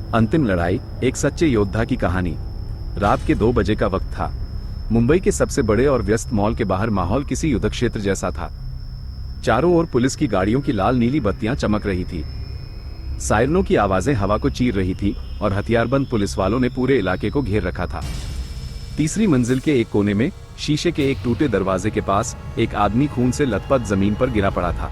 अंतिम लड़ाई, एक सच्चे योद्धा की कहानी। रात के 2 बजे का वक्त था। मुंबई के सबसे बड़े और व्यस्त मॉल के बाहर माहौल किसी युद्ध क्षेत्र जैसा था। चारों ओर पुलिस की गाड़ियों की लाल नीली बत्तियां चमक रही थी। सायरनों की आवाजें हवा को चीर रही थी और हथियारबंद पुलिस वालों ने पूरे इलाके को घेर रखा था। तीसरी मंजिल के एक कोने में शीशे के एक टूटे दरवाजे के पास एक आदमी खून से लथपथ जमीन पर गिरा पड़ा था।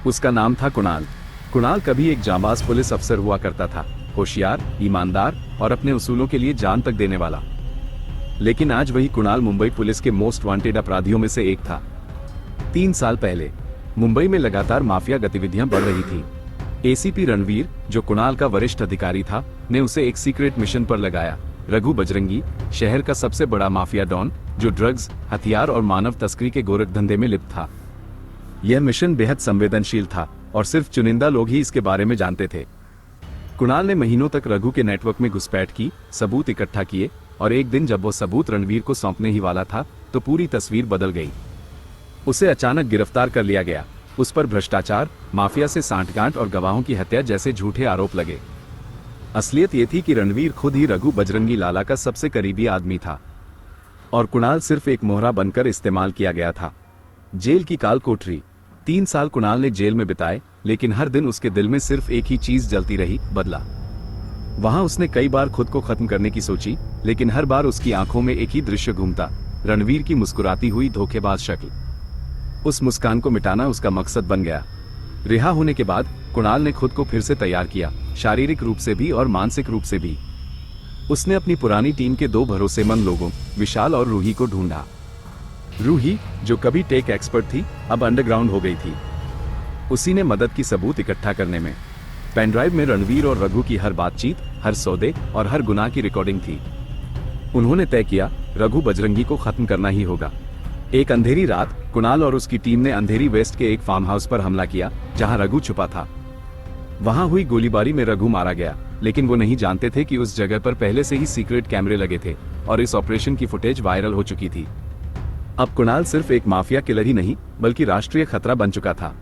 उसका नाम था कुणाल। कुणाल कभी एक जांबाज पुलिस अफसर हुआ करता था, होशियार, ईमानदार और अपने उसूलों के लिए जान तक देने वाला। लेकिन आज वही कुणाल मुंबई पुलिस के मोस्ट वांटेड अपराधियों में से एक था। 3 साल पहले मुंबई में लगातार माफिया गतिविधियां बढ़ रही थी। एसीपी रणवीर, जो कुणाल का वरिष्ठ अधिकारी था, ने उसे एक सीक्रेट मिशन पर लगाया। रघु बजरंगी, शहर का सबसे बड़ा माफिया डॉन, जो ड्रग्स, हथियार और मानव तस्करी के गोरख धंधे में लिप्त था। यह मिशन बेहद संवेदनशील था और सिर्फ चुनिंदा लोग ही इसके बारे में जानते थे। कुणाल ने महीनों तक रघु के नेटवर्क में घुसपैठ की, सबूत इकट्ठा किए और एक दिन जब वो सबूत रणवीर को सौंपने ही वाला था तो पूरी तस्वीर बदल गई। उसे अचानक गिरफ्तार कर लिया गया। उस पर भ्रष्टाचार, माफिया से सांठगांठ और गवाहों की हत्या जैसे झूठे आरोप लगे। असलियत ये थी कि रणवीर खुद ही रघु बजरंगी लाला का सबसे करीबी आदमी था और कुणाल सिर्फ एक मोहरा बनकर इस्तेमाल किया गया था। जेल की काल कोठरी। 3 साल कुणाल ने जेल में बिताए, लेकिन हर दिन उसके दिल में सिर्फ एक ही चीज जलती रही, बदला। वहां उसने कई बार खुद को खत्म करने की सोची, लेकिन हर बार उसकी आंखों में एक ही दृश्य घूमता, रणवीर की मुस्कुराती हुई धोखेबाज शक्ल। उस मुस्कान को मिटाना उसका मकसद बन गया। रिहा होने के बाद कुणाल ने खुद को फिर से तैयार किया, शारीरिक रूप से भी और मानसिक रूप से भी। उसने अपनी पुरानी टीम के 2 भरोसेमंद लोगों, विशाल और रूही को ढूंढा। रूही, जो कभी टेक एक्सपर्ट थी, अब अंडरग्राउंड हो गई थी। उसी ने मदद की सबूत इकट्ठा करने में। पेनड्राइव में रणवीर और रघु की हर बातचीत, हर सौदे और हर गुनाह की रिकॉर्डिंग थी। उन्होंने तय किया, रघु बजरंगी को खत्म करना ही होगा। एक अंधेरी रात कुणाल और उसकी टीम ने अंधेरी वेस्ट के एक फार्म हाउस पर हमला किया, जहां रघु छुपा था। वहां हुई गोलीबारी में रघु मारा गया, लेकिन वो नहीं जानते थे कि उस जगह पर पहले से ही सीक्रेट कैमरे लगे थे और इस ऑपरेशन की फुटेज वायरल हो चुकी थी। अब कुणाल सिर्फ एक माफिया किलर ही नहीं, बल्कि राष्ट्रीय खतरा बन चुका था।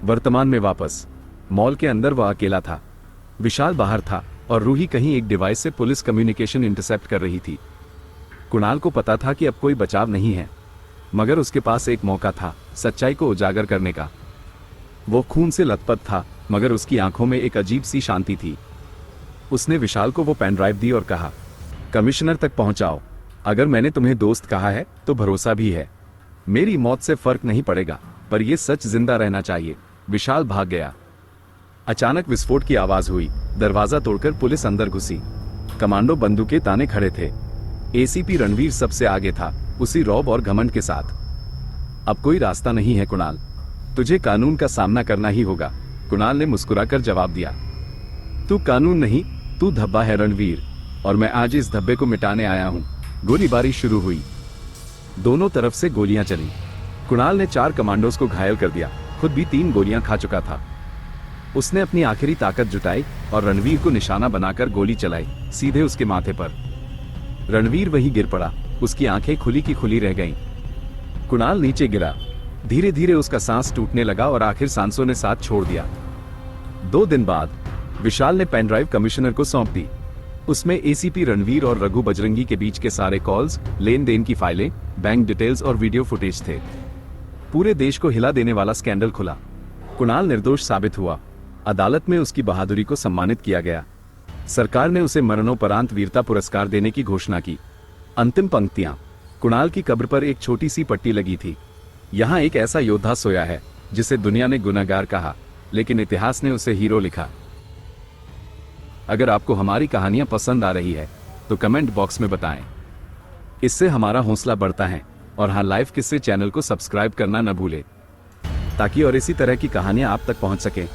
वर्तमान में वापस मॉल के अंदर वह अकेला था। विशाल बाहर था और रूही कहीं एक डिवाइस से पुलिस कम्युनिकेशन इंटरसेप्ट कर रही थी। कुणाल को पता था कि अब कोई बचाव नहीं है, मगर उसके पास एक मौका था, सच्चाई को उजागर करने का। वो खून से लथपथ था, मगर उसकी आंखों में एक अजीब सी शांति थी। उसने विशाल को वो पेन ड्राइव दी और कहा, कमिश्नर तक पहुंचाओ। अगर मैंने तुम्हें दोस्त कहा है तो भरोसा भी है। मेरी मौत से फर्क नहीं पड़ेगा, पर यह सच जिंदा रहना चाहिए। विशाल भाग गया। अचानक विस्फोट की आवाज हुई। दरवाजा तोड़कर पुलिस अंदर घुसी। कमांडो बंदूकें ताने खड़े थे। एसीपी रणवीर सबसे आगे था, उसी रौब और घमंड के साथ। अब कोई रास्ता नहीं है कुणाल, तुझे कानून का सामना करना ही होगा। कुणाल ने मुस्कुराकर जवाब दिया, तू कानून नहीं, तू धब्बा है रणवीर, और मैं आज इस धब्बे को मिटाने आया हूं। गोलीबारी शुरू हुई। दोनों तरफ से गोलियां चली। कुणाल ने 4 कमांडोज को घायल कर दिया, खुद भी 3 गोलियां खा चुका था। उसने अपनी आखिरी ताकत जुटाई और रणवीर को निशाना बनाकर गोली चलाई, सीधे उसके माथे पर। रणवीर वहीं गिर पड़ा, उसकी आंखें खुली की खुली रह गईं। कुणाल नीचे गिरा। धीरे धीरे उसका सांस टूटने लगा और आखिर सांसों ने साथ छोड़ दिया। 2 दिन बाद विशाल ने पेन ड्राइव कमिश्नर को सौंप दी। उसमें एसीपी रणवीर और रघु बजरंगी के बीच के सारे कॉल्स, लेन देन की फाइलें, बैंक डिटेल्स और वीडियो फुटेज थे। पूरे देश को हिला देने वाला स्कैंडल खुला। कुणाल निर्दोष साबित हुआ। अदालत में उसकी बहादुरी को सम्मानित किया गया। सरकार ने उसे मरणोपरांत वीरता पुरस्कार देने की घोषणा की। अंतिम पंक्तियां। कुणाल की कब्र पर एक छोटी सी पट्टी लगी थी। यहाँ एक ऐसा योद्धा सोया है जिसे दुनिया ने गुनहगार कहा, लेकिन इतिहास ने उसे हीरो लिखा। अगर आपको हमारी कहानियां पसंद आ रही है तो कमेंट बॉक्स में बताएं। इससे हमारा हौसला बढ़ता है। और हाँ, लाइव किस्से चैनल को सब्सक्राइब करना न भूलें, ताकि और इसी तरह की कहानियां आप तक पहुंच सकें।